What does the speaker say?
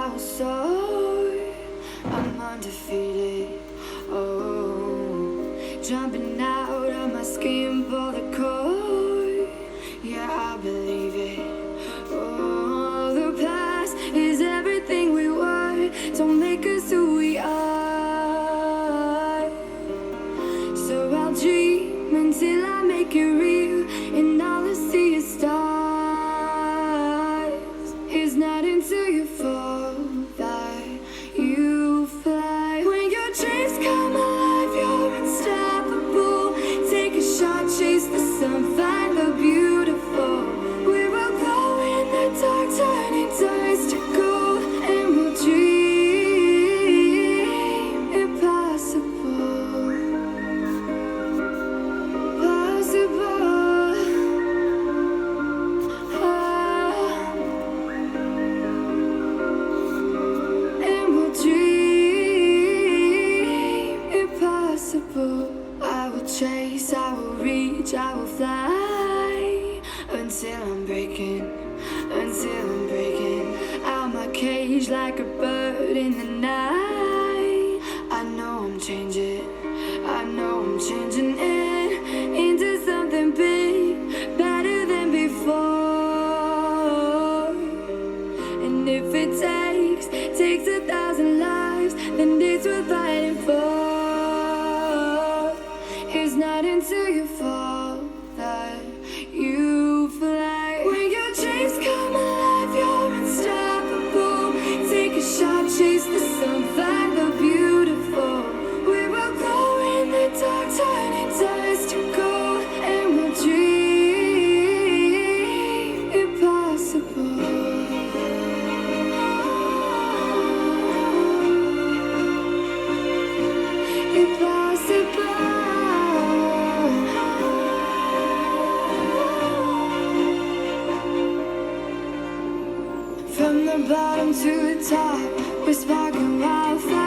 I will soar. I'm undefeated. Oh, jumping out of my skin for the core. Yeah, I believe it. Oh, the past is everything we were. Don't make us who we are. So I'll dream until I make it real, and all I see is stars. It's not until you fall that you fly. When your dreams come alive, you're unstoppable. Take a shot, chase the sun, find the beautiful. We will go in the dark, turning dust to gold, and we'll dream impossible. Possible. And we'll dream impossible. I will chase, I will reach, I will fly until I'm breaking out my cage like a bird in the night. I know I'm changing into something big, better than before. And if it takes 1,000 lives, then it's worth fighting for. It's not until you fall that you fly. When your dreams come alive, you're unstoppable. Take a shot, chase the sun, find the beautiful. We will go in the dark, turning dust to gold, and we'll dream impossible. From the bottom to the top, we're sparking wildfire.